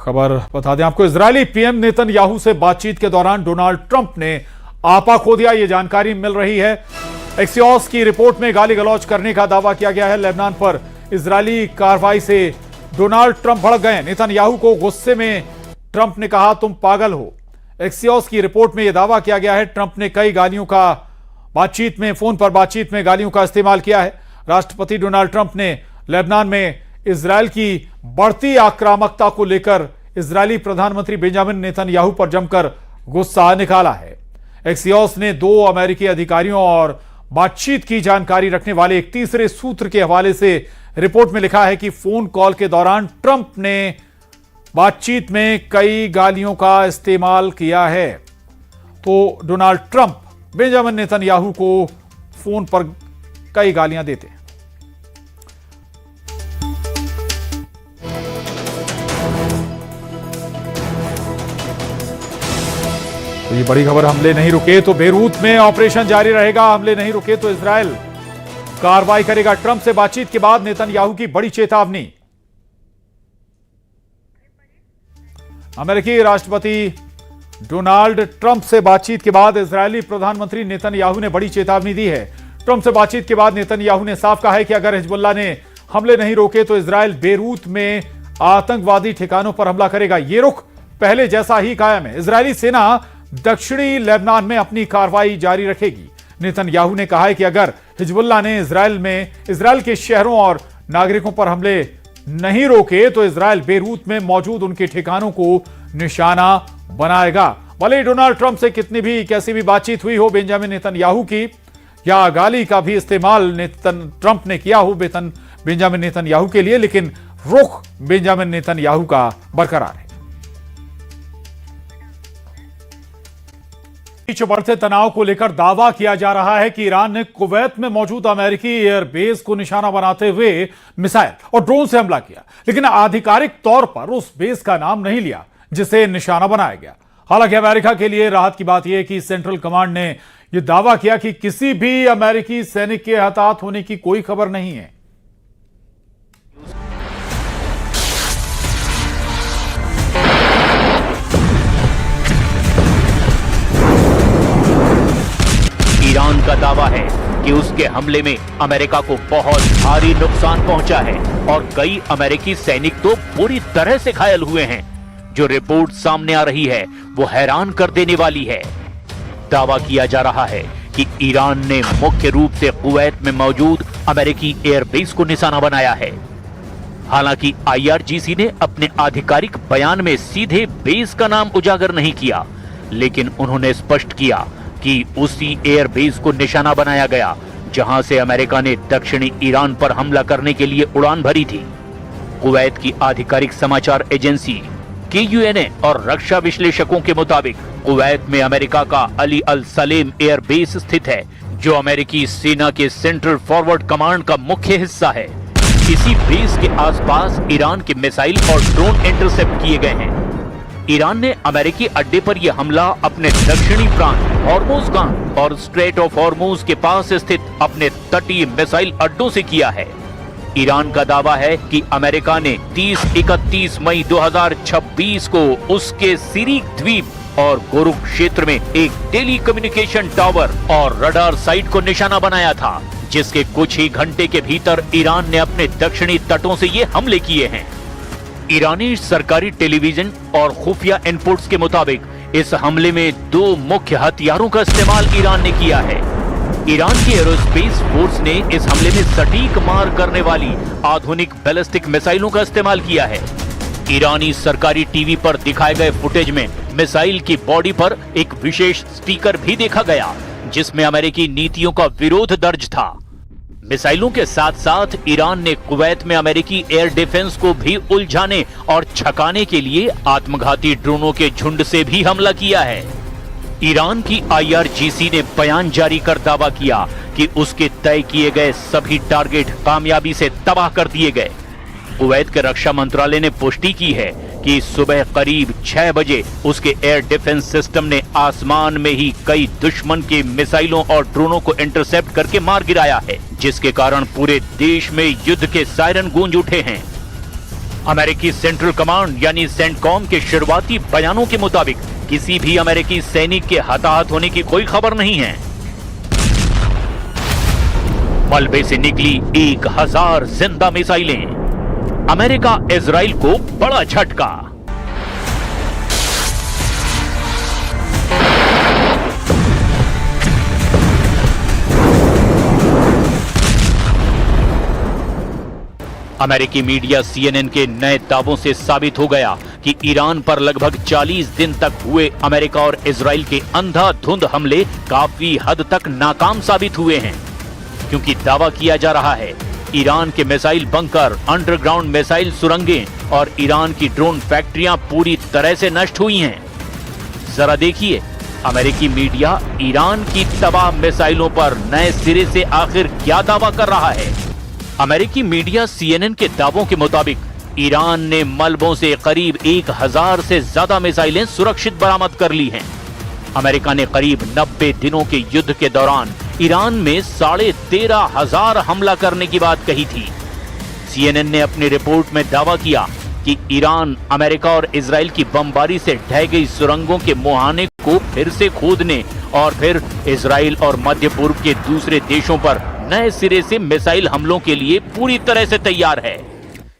खबर बता दें आपको, इजरायली पीएम नेतन्याहू से बातचीत के दौरान डोनाल्ड ट्रंप ने आपा खो दिया। यह जानकारी मिल रही है। एक्सियोस की रिपोर्ट में गाली गलौज करने का दावा किया गया है। लेबनान पर इजरायली कार्रवाई से डोनाल्ड ट्रंप भड़क गए। नेतन्याहू को गुस्से में ट्रंप ने कहा, तुम पागल हो। एक्सियोस की रिपोर्ट में यह दावा किया गया है, ट्रंप ने कई गालियों का फोन पर बातचीत में गालियों का इस्तेमाल किया है। राष्ट्रपति डोनाल्ड ट्रंप ने लेबनान में इजरायल की बढ़ती आक्रामकता को लेकर इजरायली प्रधानमंत्री बेंजामिन नेतन्याहू पर जमकर गुस्सा निकाला है। एक्सियोस ने 2 अमेरिकी अधिकारियों और बातचीत की जानकारी रखने वाले एक तीसरे सूत्र के हवाले से रिपोर्ट में लिखा है कि फोन कॉल के दौरान ट्रंप ने बातचीत में कई गालियों का इस्तेमाल किया है। तो डोनाल्ड ट्रंप बेंजामिन नेतन्याहू को फोन पर कई गालियां देते हैं। तो ये बड़ी खबर, हमले नहीं रुके तो बेरूत में ऑपरेशन जारी रहेगा। हमले नहीं रुके तो इजरायल कार्रवाई करेगा। ट्रंप से बातचीत के बाद नेतन्याहू की बड़ी चेतावनी। अमेरिकी राष्ट्रपति डोनाल्ड ट्रंप से बातचीत के बाद इजरायली प्रधानमंत्री नेतन्याहू ने बड़ी चेतावनी दी है। ट्रंप से बातचीत के बाद नेतन्याहू ने साफ कहा है कि अगर हिजबुल्लाह ने हमले नहीं रोके तो इजरायल बेरूत में आतंकवादी ठिकानों पर हमला करेगा। यह रुख पहले जैसा ही कायम है। इजरायली सेना दक्षिणी लेबनान में अपनी कार्रवाई जारी रखेगी। नेतन्याहू ने कहा है कि अगर हिजबुल्लाह ने इजरायल के शहरों और नागरिकों पर हमले नहीं रोके तो इजरायल बेरूत में मौजूद उनके ठिकानों को निशाना बनाएगा। भले ही डोनाल्ड ट्रंप से कितनी भी कैसी भी बातचीत हुई हो बेंजामिन नेतन्याहू की, या गाली का भी इस्तेमाल ट्रंप ने किया हो बेंजामिन नेतन्याहू के लिए, लेकिन रुख बेंजामिन नेतन्याहू का बरकरार है। बीच बढ़ते तनाव को लेकर दावा किया जा रहा है कि ईरान ने कुवैत में मौजूद अमेरिकी एयरबेस को निशाना बनाते हुए मिसाइल और ड्रोन से हमला किया, लेकिन आधिकारिक तौर पर उस बेस का नाम नहीं लिया जिसे निशाना बनाया गया। हालांकि अमेरिका के लिए राहत की बात यह है कि सेंट्रल कमांड ने यह दावा किया कि किसी भी अमेरिकी सैनिक के हताहत होने की कोई खबर नहीं है। ईरान का दावा है कि उसके हमले में अमेरिका को बहुत भारी नुकसान पहुंचा है और कई अमेरिकी सैनिक तो पूरी तरह से घायल हुए हैं। जो रिपोर्ट सामने आ रही है वो हैरान कर देने वाली है। दावा किया जा रहा है कि ईरान ने मुख्य रूप से कुवैत में मौजूद अमेरिकी एयरबेस को निशाना बनाया है। हालांकि IRGC ने अपने आधिकारिक बयान में सीधे बेस का नाम उजागर नहीं किया, लेकिन उन्होंने स्पष्ट किया कि उसी एयरबेस को निशाना बनाया गया जहां से अमेरिका ने दक्षिणी ईरान पर हमला करने के लिए उड़ान भरी थी। कुवैत की आधिकारिक समाचार एजेंसी KUNA और रक्षा विश्लेषकों के मुताबिक कुवैत में अमेरिका का अली अल सलेम एयरबेस स्थित है, जो अमेरिकी सेना के सेंट्रल फॉरवर्ड कमांड का मुख्य हिस्सा है। इसी बेस के आसपास ईरान के मिसाइल और ड्रोन इंटरसेप्ट किए गए हैं। ईरान ने अमेरिकी अड्डे पर यह हमला अपने दक्षिणी प्रांत हॉर्मुज़गान और स्ट्रेट ऑफ हॉर्मुज़ के पास स्थित अपने तटीय मिसाइल अड्डों से किया है। ईरान का दावा है कि अमेरिका ने 30-31 मई 2026 को उसके सिरिक द्वीप और गोरुक क्षेत्र में एक टेलीकम्युनिकेशन टावर और रडार साइट को निशाना बनाया था, जिसके कुछ ही घंटे के भीतर ईरान ने अपने दक्षिणी तटों से ये हमले किए हैं। ईरानी सरकारी टेलीविजन और खुफिया इनपुट्स के मुताबिक इस हमले में 2 मुख्य हथियारों का इस्तेमाल ईरान ने किया है। ईरान की एरोस्पेस फोर्स ने इस हमले में सटीक मार करने वाली आधुनिक बैलिस्टिक मिसाइलों का इस्तेमाल किया है। ईरानी सरकारी टीवी पर दिखाए गए फुटेज में मिसाइल की बॉडी पर एक विशेष स्टिकर भी देखा गया, जिसमें अमेरिकी नीतियों का विरोध दर्ज था। मिसाइलों के साथ साथ ईरान ने कुवैत में अमेरिकी एयर डिफेंस को भी उलझाने और छकाने के लिए आत्मघाती ड्रोनों के झुंड से भी हमला किया है। ईरान की IRGC ने बयान जारी कर दावा किया कि उसके तय किए गए सभी टारगेट कामयाबी से तबाह कर दिए गए। कुवैत के रक्षा मंत्रालय ने पुष्टि की है कि सुबह करीब 6 बजे उसके एयर डिफेंस सिस्टम ने आसमान में ही कई दुश्मन के मिसाइलों और ड्रोनों को इंटरसेप्ट करके मार गिराया है, जिसके कारण पूरे देश में युद्ध के सायरन गूंज उठे हैं। अमेरिकी सेंट्रल कमांड यानी सेंटकॉम के शुरुआती बयानों के मुताबिक किसी भी अमेरिकी सैनिक के हताहत होने की कोई खबर नहीं है। मलबे से निकली 1000 जिंदा मिसाइलें। अमेरिका इजराइल को बड़ा झटका। अमेरिकी मीडिया CNN के नए दावों से साबित हो गया कि ईरान पर लगभग 40 दिन तक हुए अमेरिका और इजराइल के अंधाधुंध हमले काफी हद तक नाकाम साबित हुए हैं, क्योंकि दावा किया जा रहा है ईरान के मिसाइल बंकर, अंडरग्राउंड मिसाइल सुरंगें और ईरान की ड्रोन फैक्ट्रियां पूरी तरह से नष्ट हुई हैं। जरा देखिए अमेरिकी मीडिया ईरान की तबाह मिसाइलों पर नए सिरे से आखिर क्या दावा कर रहा है। अमेरिकी मीडिया CNN के दावों के मुताबिक ईरान ने मलबों से करीब 1000 से ज्यादा मिसाइलें सुरक्षित बरामद कर ली हैं। अमेरिका ने करीब 90 दिनों के युद्ध के दौरान ईरान में 13,500 हमला करने की बात कही थी। CNN ने अपनी रिपोर्ट में दावा किया कि ईरान अमेरिका और इजराइल की बमबारी से ढह गई सुरंगों के मुहाने को फिर से खोदने और फिर इजराइल और मध्य पूर्व के दूसरे देशों पर नए सिरे से मिसाइल हमलों के लिए पूरी तरह से तैयार है।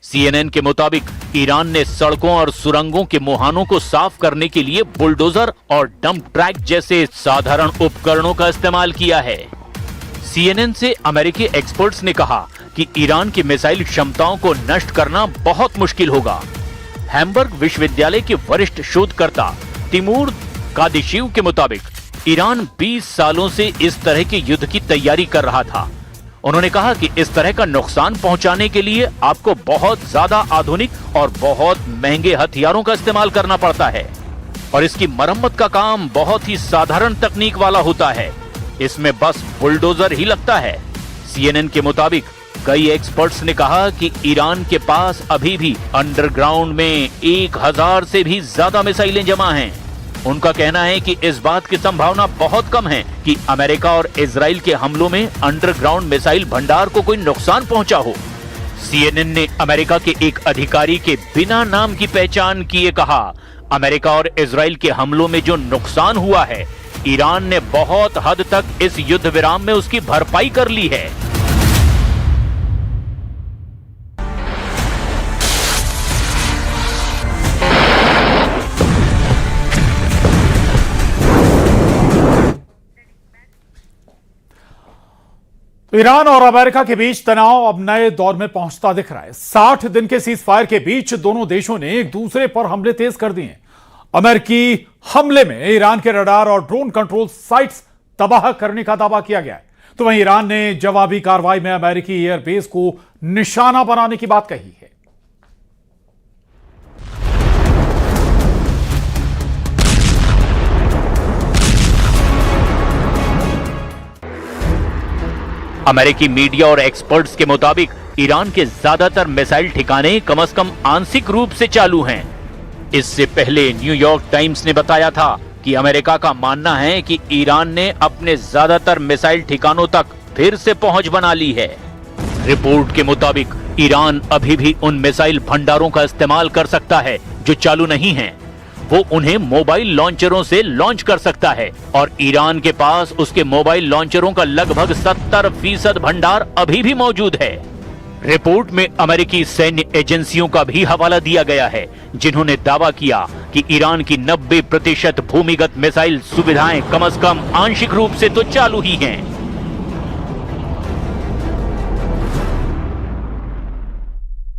CNN के मुताबिक ईरान ने सड़कों और सुरंगों के मुहानों को साफ करने के लिए बुलडोजर और डंप ट्रैक जैसे साधारण उपकरणों का इस्तेमाल किया है। CNN से अमेरिकी एक्सपर्ट्स ने कहा कि ईरान की मिसाइल क्षमताओं को नष्ट करना बहुत मुश्किल होगा। हैम्बर्ग विश्वविद्यालय के वरिष्ठ शोधकर्ता तिमूर कादिशिव के मुताबिक ईरान 20 सालों से इस तरह के युद्ध की तैयारी कर रहा था। उन्होंने कहा कि इस तरह का नुकसान पहुंचाने के लिए आपको बहुत ज्यादा आधुनिक और बहुत महंगे हथियारों का इस्तेमाल करना पड़ता है और इसकी मरम्मत का काम बहुत ही साधारण तकनीक वाला होता है। इसमें बस बुलडोजर ही लगता है। CNN के मुताबिक कई एक्सपर्ट्स ने कहा कि ईरान के पास अभी भी अंडरग्राउंड में 1000 से भी ज्यादा मिसाइलें जमा हैं। उनका कहना है कि इस बात की संभावना बहुत कम है कि अमेरिका और इजराइल के हमलों में अंडरग्राउंड मिसाइल भंडार को कोई नुकसान पहुंचा हो। CNN ने अमेरिका के एक अधिकारी के बिना नाम की पहचान किए कहा, अमेरिका और इजराइल के हमलों में जो नुकसान हुआ है, ईरान ने बहुत हद तक इस युद्ध विराम में उसकी भरपाई कर ली है। ईरान और अमेरिका के बीच तनाव अब नए दौर में पहुंचता दिख रहा है। 60 दिन के सीज फायर के बीच दोनों देशों ने एक दूसरे पर हमले तेज कर दिए। अमेरिकी हमले में ईरान के रडार और ड्रोन कंट्रोल साइट्स तबाह करने का दावा किया गया है, तो वहीं ईरान ने जवाबी कार्रवाई में अमेरिकी एयरबेस को निशाना बनाने की बात कही है। अमेरिकी मीडिया और एक्सपर्ट्स के मुताबिक ईरान के ज्यादातर मिसाइल ठिकाने कम से कम आंशिक रूप से चालू हैं। इससे पहले न्यूयॉर्क टाइम्स ने बताया था कि अमेरिका का मानना है कि ईरान ने अपने ज्यादातर मिसाइल ठिकानों तक फिर से पहुंच बना ली है। रिपोर्ट के मुताबिक ईरान अभी भी उन मिसाइल भंडारों का इस्तेमाल कर सकता है जो चालू नहीं हैं। वो उन्हें मोबाइल लॉन्चरों से लॉन्च कर सकता है और ईरान के पास उसके मोबाइल लॉन्चरों का लगभग 70% भंडार अभी भी मौजूद है। रिपोर्ट में अमेरिकी सैन्य एजेंसियों का भी हवाला दिया गया है, जिन्होंने दावा किया कि ईरान की 90% भूमिगत मिसाइल सुविधाएं कम से कम आंशिक रूप से तो चालू ही हैं।